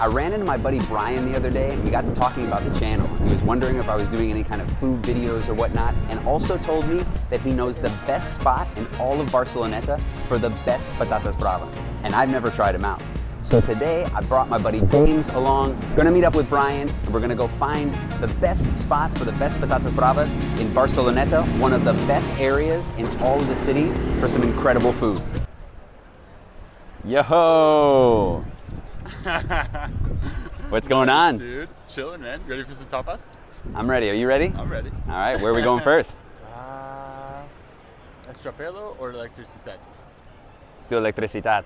I ran into my buddy Brian the other day and we got to talking about the channel. He was wondering if I was doing any kind of food videos or whatnot, and also told me that he knows the best spot in all of Barceloneta for the best patatas bravas. And I've never tried them out. So today I brought my buddy James along. We're gonna meet up with Brian and we're gonna go find the best spot for the best patatas bravas in Barceloneta, one of the best areas in all of the city for some incredible food. Yo! What's going on? Dude, chilling, man. Ready for some tapas? I'm ready. Are you ready? I'm ready. All right, where are we going first? Estero or Electricidad? Let's do Electricidad.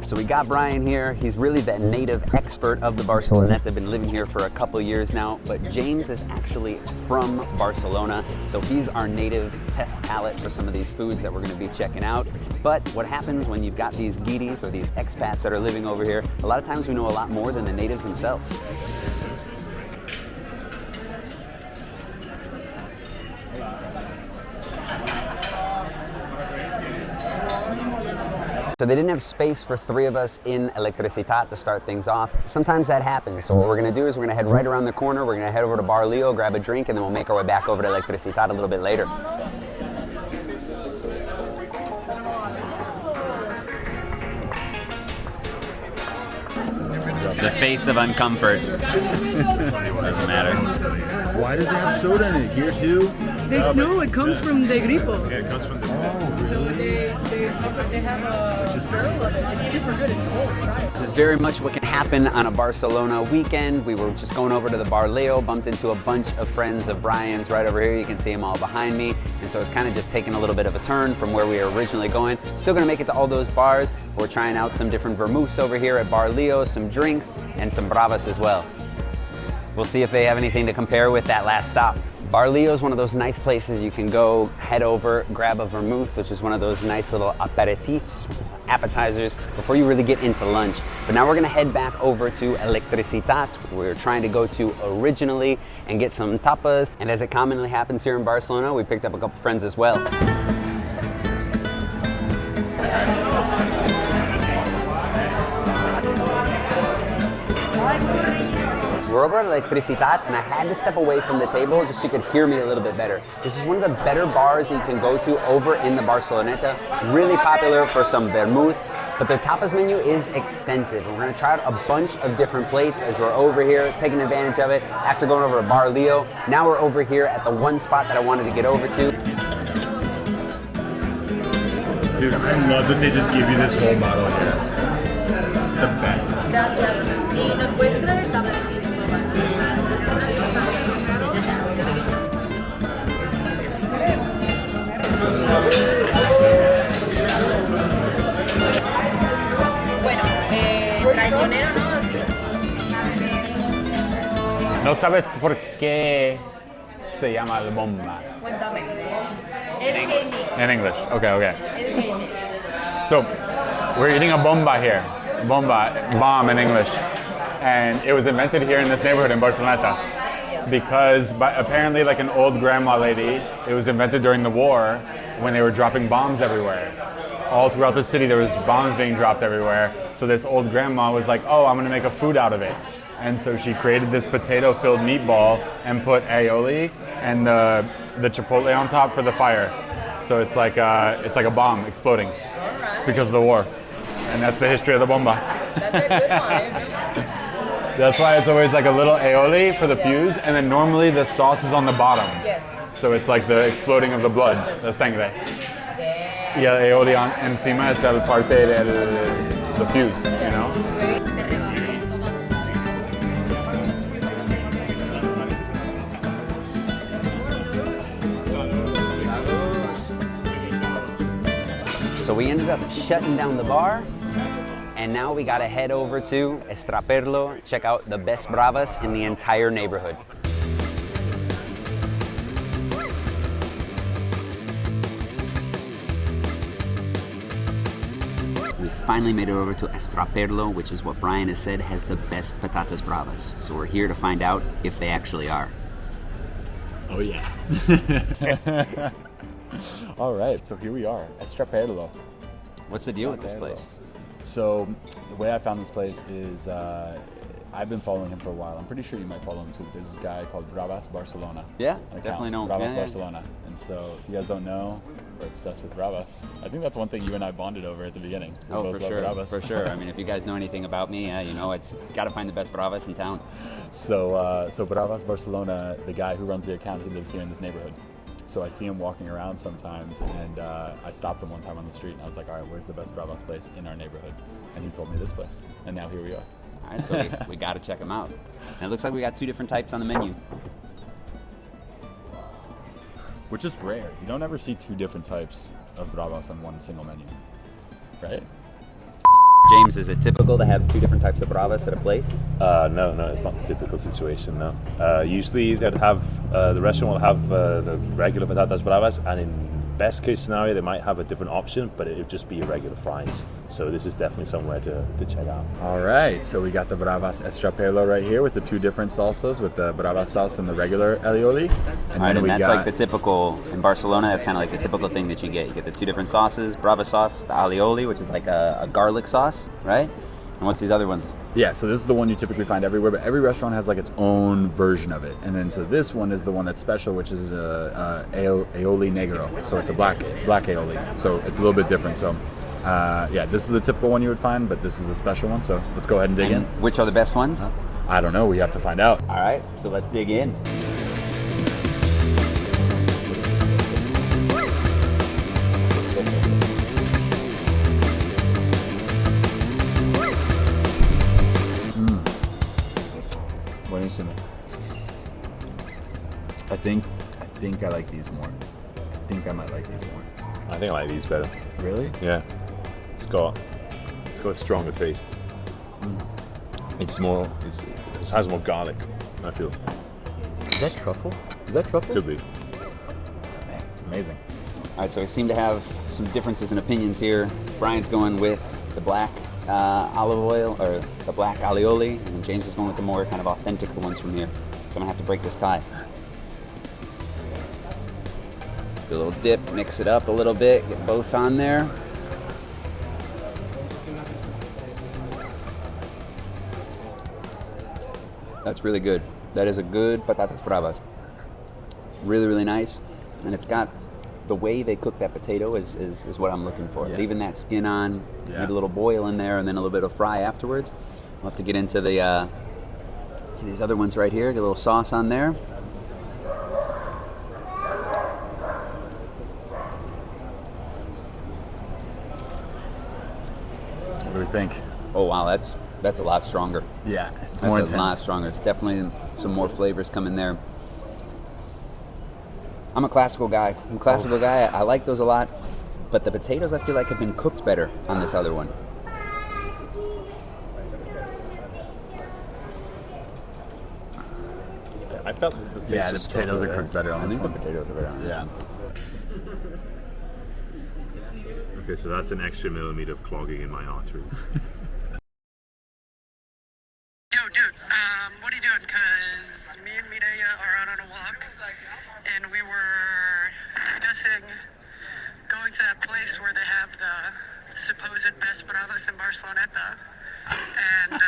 So we got Brian here. He's really the native expert of the Barceloneta. Been living here for a couple years now, but James is actually from Barcelona. So he's our native test palate for some of these foods that we're gonna be checking out. But what happens when you've got these guiris or these expats that are living over here, a lot of times we know a lot more than the natives themselves. So they didn't have space for 3 of us in Electricidad to start things off. Sometimes that happens. So what we're gonna do is we're gonna head right around the corner. We're gonna head over to Barcleona, grab a drink, and then we'll make our way back over to Electricidad a little bit later. The face of uncomfort. Doesn't matter. Why does it have soda in it? Here too? No, it comes from the gripo. Yeah, it comes from the... So they have a barrel of it. It's super good. It's cold. Try it. This is very much what can happen on a Barcelona weekend. We were just going over to the Barcleona, bumped into a bunch of friends of Brian's right over here. You can see them all behind me. And so it's kind of just taking a little bit of a turn from where we were originally going. Still gonna make it to all those bars. We're trying out some different vermouths over here at Barcleona, some drinks, and some bravas as well. We'll see if they have anything to compare with that last stop. Barcleona is one of those nice places you can go, head over, grab a vermouth, which is one of those nice little aperitifs, appetizers, before you really get into lunch. But now we're gonna head back over to Electricidad, where we're trying to go to originally, and get some tapas. And as it commonly happens here in Barcelona, we picked up a couple friends as well. We're over at Electricidad, and I had to step away from the table just so you could hear me a little bit better. This is one of the better bars that you can go to over in the Barceloneta. Really popular for some vermouth, but their tapas menu is extensive. And we're gonna try out a bunch of different plates as we're over here, taking advantage of it. After going over to Barcleona, now we're over here at the one spot that I wanted to get over to. Dude, I love that they just give you this whole model here. The best. ¿No sabes por qué se llama el bomba? Cuéntame. In English. Okay. So, we're eating a bomba here. Bomba, bomb in English. And it was invented here in this neighborhood in Barceloneta. Because apparently, like an old grandma lady, it was invented during the war when they were dropping bombs everywhere. All throughout the city, there was bombs being dropped everywhere. So this old grandma was like, oh, I'm gonna make a food out of it. And so she created this potato-filled meatball and put aioli and the chipotle on top for the fire. So it's like a bomb exploding because of the war. And that's the history of the bomba. That's a good one. That's why it's always like a little aioli for the fuse, and then normally the sauce is on the bottom. Yes. So it's like the exploding of the blood, the sangre. Y el aioli encima es el parte the fuse, you know? So we ended up shutting down the bar, and now we gotta head over to Estero, check out the best bravas in the entire neighborhood. We finally made it over to Estero, which is what Brian has said has the best patatas bravas. So we're here to find out if they actually are. Oh yeah. All right, so here we are, Estero. What's the deal with this place? So the way I found this place is I've been following him for a while. I'm pretty sure you might follow him too. There's this guy called Bravas Barcelona. Yeah, definitely know. Bravas Yeah, yeah. Barcelona. And so if you guys don't know, we're obsessed with Bravas. I think that's one thing you and I bonded over at the beginning. We Oh, both for love sure, Bravas. for sure. I mean, if you guys know anything about me, you know, it's got to find the best Bravas in town. So Bravas Barcelona, the guy who runs the account, he lives here in this neighborhood. So I see him walking around sometimes, and I stopped him one time on the street, and I was like, all right, where's the best Bravas place in our neighborhood? And he told me this place, and now here we are. All right, so we got to check them out. And it looks like we got 2 different types on the menu. Which is rare. You don't ever see 2 different types of Bravas on one single menu, right? James, is it typical to have 2 different types of Bravas at a place? No, it's not a typical situation, no. Usually they'd have, the restaurant will have the regular patatas bravas, and in best case scenario they might have a different option, but it would just be your regular fries. So this is definitely somewhere to check out. All right, so we got the Bravas Estrapelo right here with the 2 different salsas, with the Bravas sauce and the regular alioli. All right, and that's like the typical, in Barcelona, that's kind of like the typical thing that you get. You get the 2 different sauces, Brava sauce, the alioli, which is like a garlic sauce, right? And what's these other ones? Yeah, so this is the one you typically find everywhere, but every restaurant has like its own version of it. And then so this one is the one that's special, which is aioli negro. So it's a black aioli. So it's a little bit different. So yeah, this is the typical one you would find, but this is the special one. So let's go ahead and dig in. Which are the best ones? I don't know. We have to find out. All right, so let's dig in. Buenísimo. I think I like these more. I think I might like these more. I think I like these better. Really? Yeah. It's got a stronger taste. It has more garlic, I feel. Is that truffle? Is that truffle? Could be. Man, it's amazing. All right, so we seem to have some differences in opinions here. Brian's going with the black olive oil, or the black alioli, and James is going with the more kind of authentic ones from here. So I'm gonna have to break this tie. Do a little dip, mix it up a little bit, get both on there. That's really good. That is a good patatas bravas. Really, really nice. And it's got, the way they cook that potato is what I'm looking for. Yes. Leaving that skin on, Yeah. maybe a little boil in there, and then a little bit of fry afterwards. We'll have to get into the to these other ones right here. Get a little sauce on there. What do we think? Oh wow, that's a lot stronger. Yeah, it's That's more a intense. lot stronger. It's definitely some more flavors coming there. I'm a classical guy. I like those a lot, but the potatoes I feel like have been cooked better on this other one. I felt the taste Yeah, the was potatoes stronger are cooked better on I this think the one. potatoes are better on this Yeah. one. Okay, so that's an extra millimeter of clogging in my arteries. Yo, dude, what are you doing? Because me and Mireya are out on a walk, and we were discussing going to that place where they have the supposed best bravas in Barceloneta, and,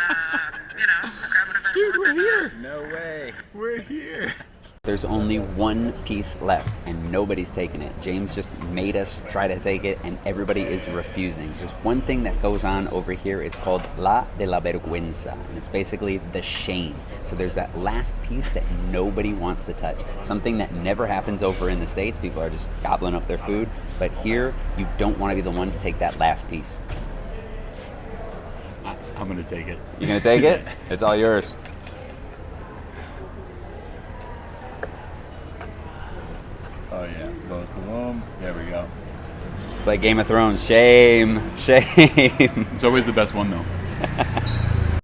you know, grabbing a bit Dude, of we're here. No way. We're here. There's only one piece left, and nobody's taking it. James just made us try to take it, and everybody is refusing. There's one thing that goes on over here. It's called la de la vergüenza, and it's basically the shame. So there's that last piece that nobody wants to touch. Something that never happens over in the States. People are just gobbling up their food. But here, you don't want to be the one to take that last piece. I'm gonna take it. You gonna take it? It's all yours. Oh yeah, both of them. There we go. It's like Game of Thrones. Shame, shame. It's always the best one though.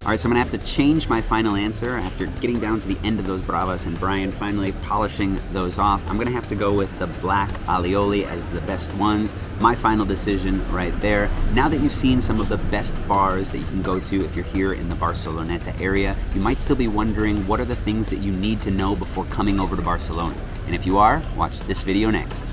All right, so I'm gonna have to change my final answer after getting down to the end of those bravas and Brian finally polishing those off. I'm gonna have to go with the black alioli as the best ones. My final decision right there. Now that you've seen some of the best bars that you can go to if you're here in the Barceloneta area, you might still be wondering what are the things that you need to know before coming over to Barcelona. And if you are, watch this video next.